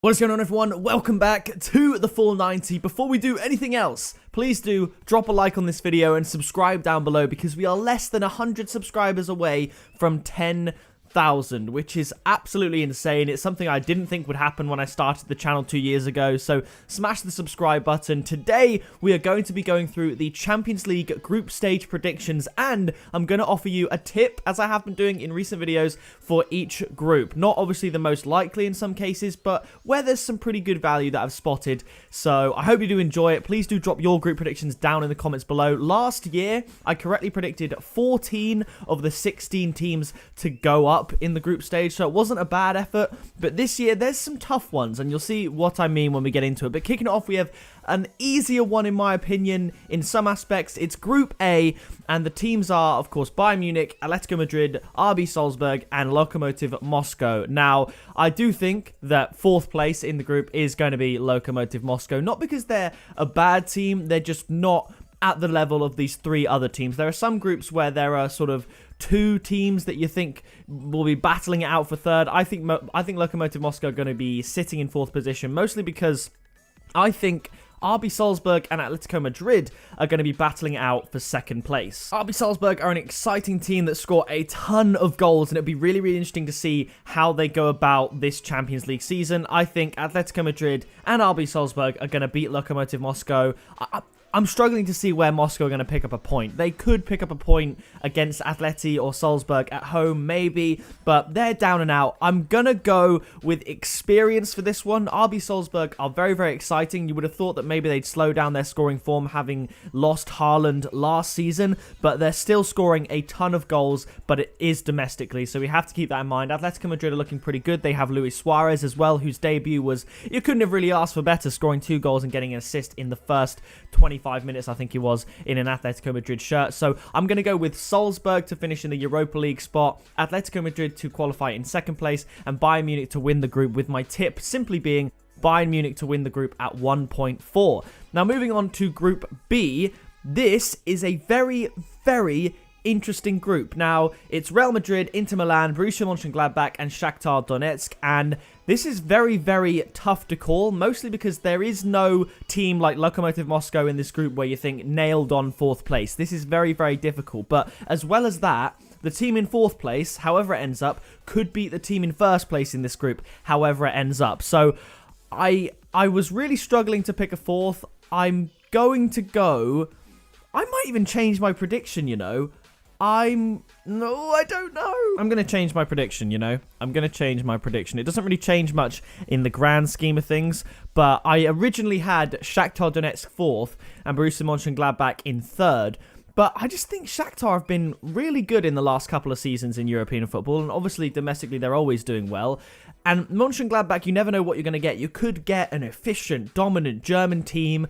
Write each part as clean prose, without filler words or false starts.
What is going on, everyone? Welcome back to the Full 90. Before we do anything else, please do drop a like on this video and subscribe down below because we are less than 100 subscribers away from 10,000, which is absolutely insane. It's something I didn't think would happen when I started the channel 2 years ago, so smash the subscribe button. Today, we are going to be going through the Champions League group stage predictions, and I'm going to offer you a tip, as I have been doing in recent videos, for each group. Not obviously the most likely in some cases, but where there's some pretty good value that I've spotted. So I hope you do enjoy it. Please do drop your group predictions down in the comments below. Last year, I correctly predicted 14 of the 16 teams to go up in the group stage, so it wasn't a bad effort. But this year, there's some tough ones, and you'll see what I mean when we get into it. But kicking it off, we have an easier one in my opinion in some aspects. It's Group A, and the teams are, of course, Bayern Munich, Atletico Madrid, RB Salzburg, and Lokomotiv Moscow. Now, I do think that fourth place in the group is going to be Lokomotiv Moscow, not because they're a bad team, they're just not at the level of these three other teams. There are some groups where there are sort of two teams that you think will be battling it out for third. I think Lokomotiv Moscow are going to be sitting in fourth position, mostly because I think RB Salzburg and Atletico Madrid are going to be battling it out for second place. RB Salzburg are an exciting team that score a ton of goals, and it'll be really, really interesting to see how they go about this Champions League season. I think Atletico Madrid and RB Salzburg are going to beat Lokomotiv Moscow. I'm struggling to see where Moscow are going to pick up a point. They could pick up a point against Atleti or Salzburg at home, maybe, but they're down and out. I'm going to go with experience for this one. RB Salzburg are very, very exciting. You would have thought that maybe they'd slow down their scoring form, having lost Haaland last season, but they're still scoring a ton of goals, but it is domestically, so we have to keep that in mind. Atletico Madrid are looking pretty good. They have Luis Suarez as well, whose debut was, you couldn't have really asked for better, scoring 2 goals and getting an assist in the first 25 minutes, I think he was, in an Atletico Madrid shirt. So I'm going to go with Salzburg to finish in the Europa League spot, Atletico Madrid to qualify in second place, and Bayern Munich to win the group, with my tip simply being Bayern Munich to win the group at 1.4. Now moving on to Group B, this is a very, very interesting group. Now, it's Real Madrid, Inter Milan, Borussia Monchengladbach, and Shakhtar Donetsk, and this is very, very tough to call, mostly because there is no team like Lokomotiv Moscow in this group where you think nailed on fourth place. This is very, very difficult, but as well as that, the team in fourth place, however it ends up, could beat the team in first place in this group, however it ends up. So, I was really struggling to pick a fourth. I'm going to go, I might even change my prediction, you know. I don't know. I'm going to change my prediction, you know. I'm going to change my prediction. It doesn't really change much in the grand scheme of things, but I originally had Shakhtar Donetsk fourth and Borussia Mönchengladbach in third. But I just think Shakhtar have been really good in the last couple of seasons in European football, and obviously domestically they're always doing well. And Mönchengladbach, you never know what you're going to get. You could get an efficient, dominant German team,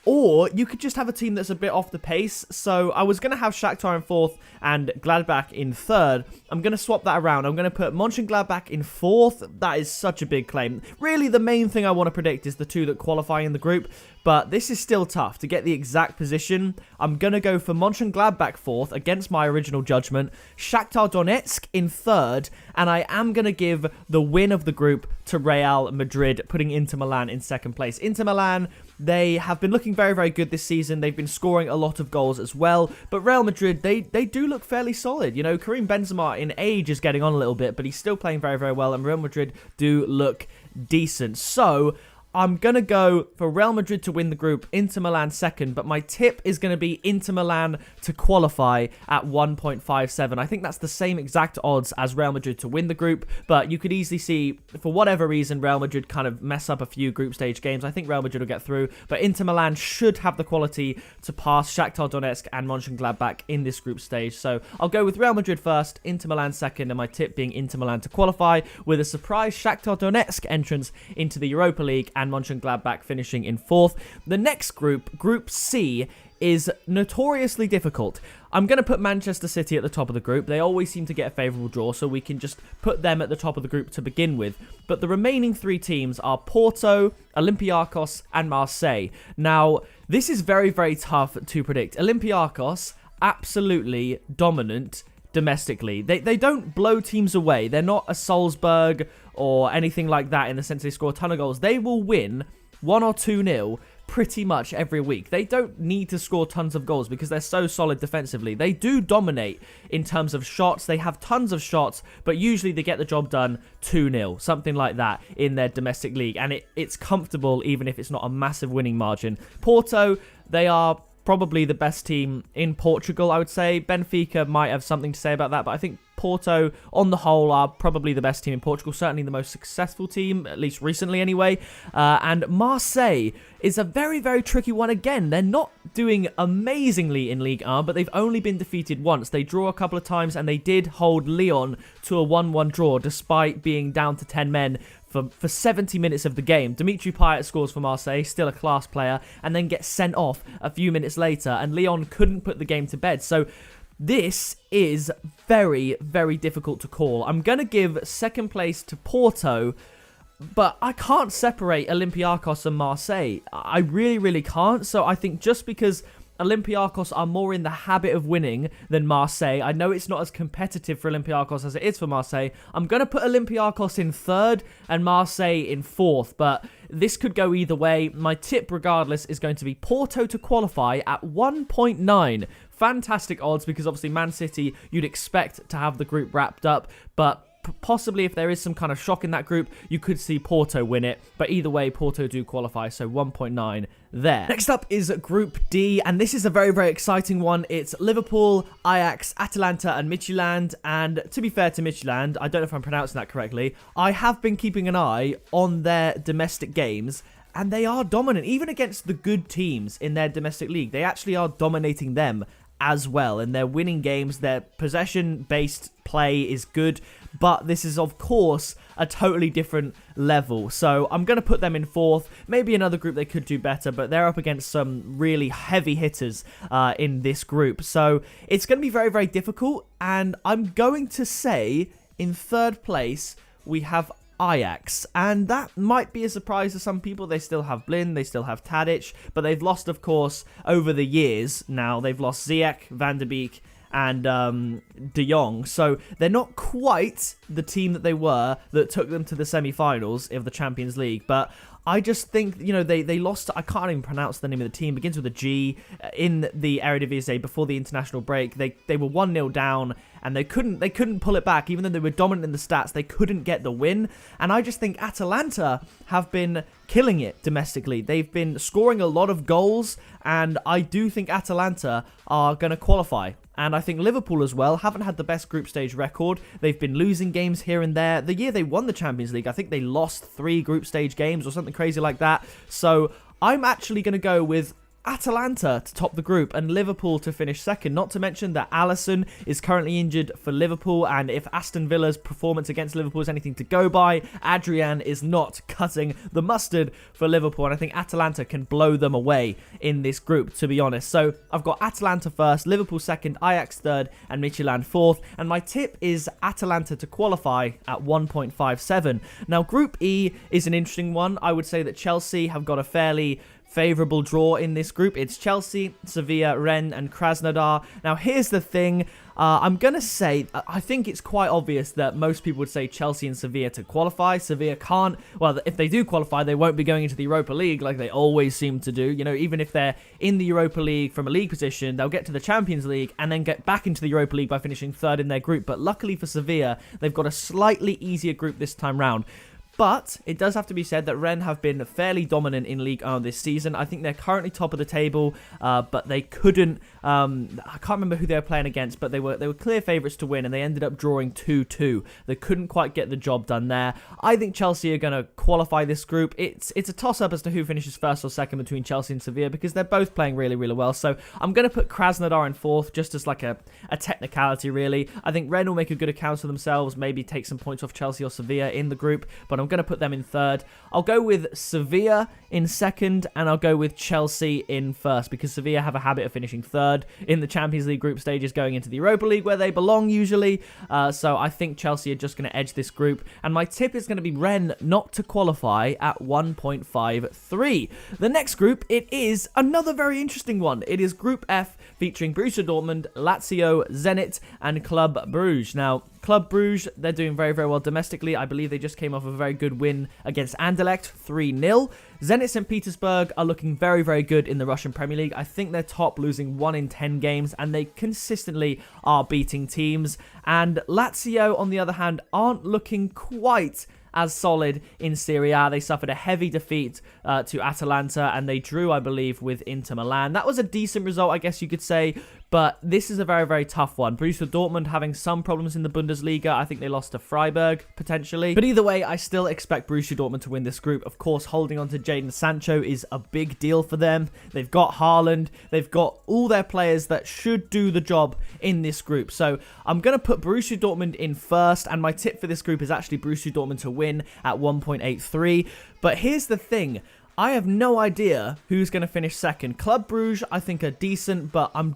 or you could just have a team that's a bit off the pace. So I was going to have Shakhtar in fourth and Gladbach in third. I'm going to swap that around. I'm going to put Mönchengladbach in fourth. That is such a big claim. Really, the main thing I want to predict is the two that qualify in the group. But this is still tough to get the exact position. I'm going to go for Mönchengladbach fourth against my original judgment. Shakhtar Donetsk in third. And I am going to give the win of the group to Real Madrid, putting Inter Milan in second place. Inter Milan, they have been looking very, very good this season. They've been scoring a lot of goals as well. But Real Madrid, they do look fairly solid. You know, Karim Benzema in age is getting on a little bit, but he's still playing very, very well. And Real Madrid do look decent. So I'm going to go for Real Madrid to win the group, Inter Milan second, but my tip is going to be Inter Milan to qualify at 1.57. I think that's the same exact odds as Real Madrid to win the group, but you could easily see, for whatever reason, Real Madrid kind of mess up a few group stage games. I think Real Madrid will get through, but Inter Milan should have the quality to pass Shakhtar Donetsk and Mönchengladbach in this group stage. So I'll go with Real Madrid first, Inter Milan second, and my tip being Inter Milan to qualify, with a surprise Shakhtar Donetsk entrance into the Europa League and Monchengladbach finishing in fourth. The next group, Group C, is notoriously difficult. I'm going to put Manchester City at the top of the group. They always seem to get a favourable draw, so we can just put them at the top of the group to begin with. But the remaining three teams are Porto, Olympiakos, and Marseille. Now, this is very, very tough to predict. Olympiakos, absolutely dominant domestically. They don't blow teams away. They're not a Salzburg or anything like that in the sense they score a ton of goals. They will win 1 or 2-0 pretty much every week. They don't need to score tons of goals because they're so solid defensively. They do dominate in terms of shots. They have tons of shots, but usually they get the job done 2-0, something like that in their domestic league. And it's comfortable even if it's not a massive winning margin. Porto, they are probably the best team in Portugal, I would say. Benfica might have something to say about that, but I think Porto, on the whole, are probably the best team in Portugal, certainly the most successful team, at least recently anyway. And Marseille is a very, very tricky one again. They're not doing amazingly in Ligue 1, but they've only been defeated once. They draw a couple of times, and they did hold Lyon to a 1-1 draw, despite being down to 10 men for 70 minutes of the game. Dimitri Payet scores for Marseille, still a class player, and then gets sent off a few minutes later, and Lyon couldn't put the game to bed. So this is very, very difficult to call. I'm going to give second place to Porto, but I can't separate Olympiakos and Marseille. I really, really can't. So I think just because Olympiakos are more in the habit of winning than Marseille, I know it's not as competitive for Olympiakos as it is for Marseille. I'm going to put Olympiakos in third and Marseille in fourth, but this could go either way. My tip, regardless, is going to be Porto to qualify at 1.9. Fantastic odds, because obviously Man City, you'd expect to have the group wrapped up, but possibly if there is some kind of shock in that group, you could see Porto win it. But either way, Porto do qualify, so 1.9 there. Next up is Group D, and this is a very, very exciting one. It's Liverpool, Ajax, Atalanta, and Midtjylland. And to be fair to Midtjylland, I don't know if I'm pronouncing that correctly, I have been keeping an eye on their domestic games, and they are dominant. Even against the good teams in their domestic league, they actually are dominating them as well, and they're winning games. Their possession-based play is good, but this is, of course, a totally different level. So I'm going to put them in fourth. Maybe another group they could do better, but they're up against some really heavy hitters in this group. So it's going to be very, very difficult, and I'm going to say in third place we have Ajax, and that might be a surprise to some people. They still have Blind, they still have Tadic, but they've lost, of course, over the years now. They've lost Ziyech, Van der Beek, and De Jong, so they're not quite the team that they were that took them to the semi-finals of the Champions League, but I just think, you know, they lost, I can't even pronounce the name of the team, begins with a G, in the Eredivisie before the international break. They were 1-0 down, and they couldn't pull it back. Even though they were dominant in the stats, they couldn't get the win. And I just think Atalanta have been killing it domestically. They've been scoring a lot of goals, and I do think Atalanta are going to qualify. And I think Liverpool as well haven't had the best group stage record. They've been losing games here and there. The year they won the Champions League, I think they lost 3 group stage games or something crazy like that. So I'm actually going to go with Atalanta to top the group and Liverpool to finish second. Not to mention that Alisson is currently injured for Liverpool, and if Aston Villa's performance against Liverpool is anything to go by, Adrian is not cutting the mustard for Liverpool, and I think Atalanta can blow them away in this group, to be honest. So I've got Atalanta first, Liverpool second, Ajax third, and Midtjylland fourth, and my tip is Atalanta to qualify at 1.57. Now, Group E is an interesting one. I would say that Chelsea have got a fairly favourable draw in this group. It's Chelsea, Sevilla, Rennes, and Krasnodar. Now, here's the thing. I'm going to say, I think it's quite obvious that most people would say Chelsea and Sevilla to qualify. Sevilla can't. Well, if they do qualify, they won't be going into the Europa League like they always seem to do. You know, even if they're in the Europa League from a league position, they'll get to the Champions League and then get back into the Europa League by finishing third in their group. But luckily for Sevilla, they've got a slightly easier group this time round. But it does have to be said that Rennes have been fairly dominant in Ligue 1 this season. I think they're currently top of the table, but they couldn't. I can't remember who they were playing against, but they were clear favourites to win, and they ended up drawing 2-2. They couldn't quite get the job done there. I think Chelsea are going to qualify this group. It's a toss-up as to who finishes first or second between Chelsea and Sevilla, because they're both playing really, really well. So I'm going to put Krasnodar in fourth, just as like a technicality, really. I think Rennes will make a good account of themselves, maybe take some points off Chelsea or Sevilla in the group, but I'm going to put them in third. I'll go with Sevilla in second, and I'll go with Chelsea in first, because Sevilla have a habit of finishing third in the Champions League group stages, going into the Europa League where they belong usually. So I think Chelsea are just going to edge this group, and my tip is going to be Rennes not to qualify at 1.53. The next group, it is another very interesting one. It is Group F, featuring Borussia Dortmund, Lazio, Zenit, and Club Brugge. Now, Club Brugge, they're doing very, very well domestically. I believe they just came off a very good win against Anderlecht, 3-0. Zenit St. Petersburg are looking very, very good in the Russian Premier League. I think they're top, losing 1 in 10 games, and they consistently are beating teams. And Lazio, on the other hand, aren't looking quite as solid in Serie A. They suffered a heavy defeat to Atalanta, and they drew, I believe, with Inter Milan. That was a decent result, I guess you could say, but this is a very, very tough one. Borussia Dortmund having some problems in the Bundesliga. I think they lost to Freiburg, potentially. But either way, I still expect Borussia Dortmund to win this group. Of course, holding on to Jadon Sancho is a big deal for them. They've got Haaland. They've got all their players that should do the job in this group. So I'm going to put Borussia Dortmund in first, and my tip for this group is actually Borussia Dortmund to win at 1.83. But here's the thing. I have no idea who's going to finish second. Club Brugge, I think, are decent, but I'm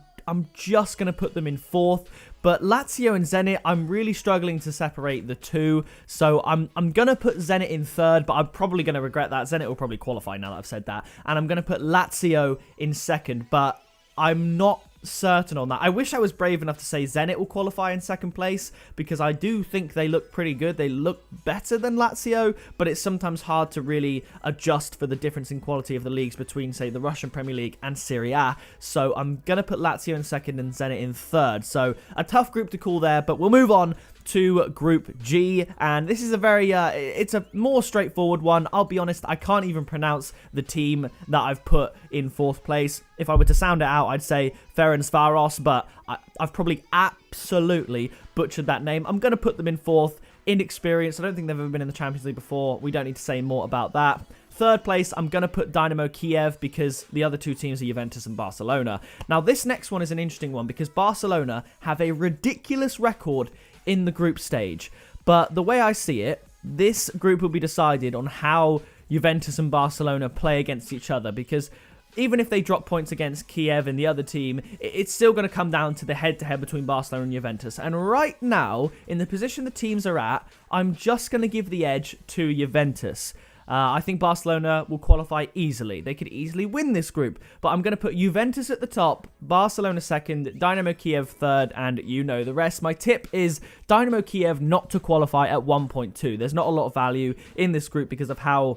just going to put them in fourth. But Lazio and Zenit, I'm really struggling to separate the two. So I'm going to put Zenit in third, but I'm probably going to regret that. Zenit will probably qualify now that I've said that. And I'm going to put Lazio in second, but I'm not certain on that. I wish I was brave enough to say Zenit will qualify in second place, because I do think they look pretty good. They look better than Lazio, but it's sometimes hard to really adjust for the difference in quality of the leagues between, say, the Russian Premier League and Serie A. So I'm going to put Lazio in second and Zenit in third. So a tough group to call there, but we'll move on to Group G, and this is a very, it's a more straightforward one. I'll be honest, I can't even pronounce the team that I've put in fourth place. If I were to sound it out, I'd say Ferencvaros, but I've probably absolutely butchered that name. I'm going to put them in fourth. Inexperienced. I don't think they've ever been in the Champions League before. We don't need to say more about that. Third place, I'm going to put Dynamo Kiev, because the other two teams are Juventus and Barcelona. Now, this next one is an interesting one, because Barcelona have a ridiculous record in the group stage. But the way I see it, this group will be decided on how Juventus and Barcelona play against each other, because even if they drop points against Kiev and the other team, it's still going to come down to the head-to-head between Barcelona and Juventus. And right now, in the position the teams are at, I'm just going to give the edge to Juventus. I think Barcelona will qualify easily. They could easily win this group. But I'm going to put Juventus at the top, Barcelona second, Dynamo Kiev third, and you know the rest. My tip is Dynamo Kiev not to qualify at 1.2. There's not a lot of value in this group because of how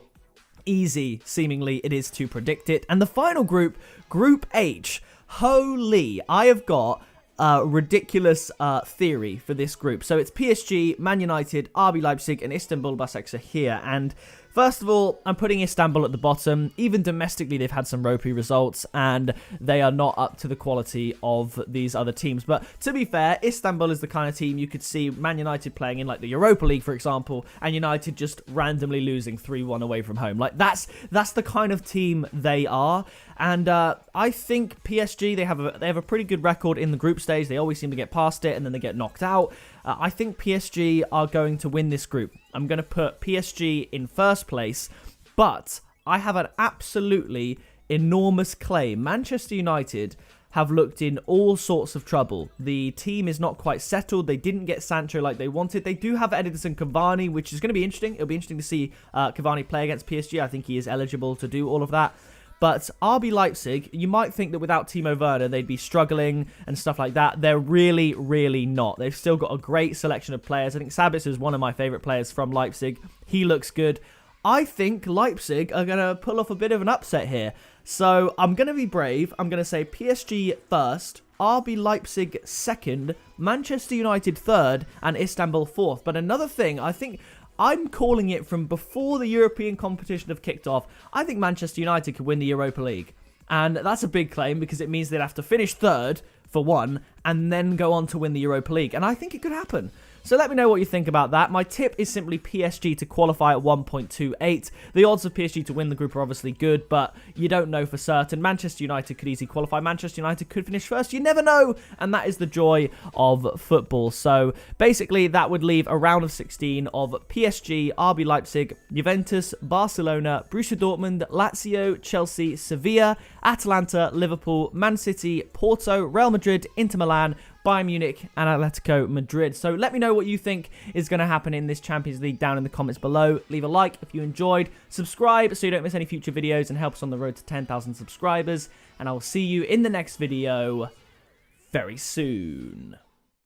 easy, seemingly, it is to predict it. And the final group, Group H. Holy, I have got a ridiculous theory for this group. So it's PSG, Man United, RB Leipzig, and Istanbul Basaksehir here. And first of all, I'm putting Istanbul at the bottom. Even domestically, they've had some ropey results, and they are not up to the quality of these other teams. But to be fair, Istanbul is the kind of team you could see Man United playing in, like the Europa League, for example, and United just randomly losing 3-1 away from home. Like, that's the kind of team they are. And I think PSG, they have a pretty good record in the group stage. They always seem to get past it, and then they get knocked out. I think PSG are going to win this group. I'm going to put PSG in first place, but I have an absolutely enormous claim. Manchester United have looked in all sorts of trouble. The team is not quite settled. They didn't get Sancho like they wanted. They do have Edinson Cavani, which is going to be interesting. It'll be interesting to see Cavani play against PSG. I think he is eligible to do all of that. But RB Leipzig, you might think that without Timo Werner, they'd be struggling and stuff like that. They're really, really not. They've still got a great selection of players. I think Sabitzer is one of my favourite players from Leipzig. He looks good. I think Leipzig are going to pull off a bit of an upset here. So I'm going to be brave. I'm going to say PSG first, RB Leipzig second, Manchester United third, and Istanbul fourth. But another thing, I think I'm calling it from before the European competition have kicked off. I think Manchester United could win the Europa League. And that's a big claim because it means they'd have to finish third for one and then go on to win the Europa League. And I think it could happen. So let me know what you think about that. My tip is simply PSG to qualify at 1.28. The odds of PSG to win the group are obviously good, but you don't know for certain. Manchester United could easily qualify. Manchester United could finish first. You never know, and that is the joy of football. So basically, that would leave a round of 16 of PSG, RB Leipzig, Juventus, Barcelona, Borussia Dortmund, Lazio, Chelsea, Sevilla, Atalanta, Liverpool, Man City, Porto, Real Madrid, Inter Milan, Bayern Munich, and Atletico Madrid. So let me know what you think is going to happen in this Champions League down in the comments below. Leave a like if you enjoyed. Subscribe so you don't miss any future videos and help us on the road to 10,000 subscribers. And I will see you in the next video very soon.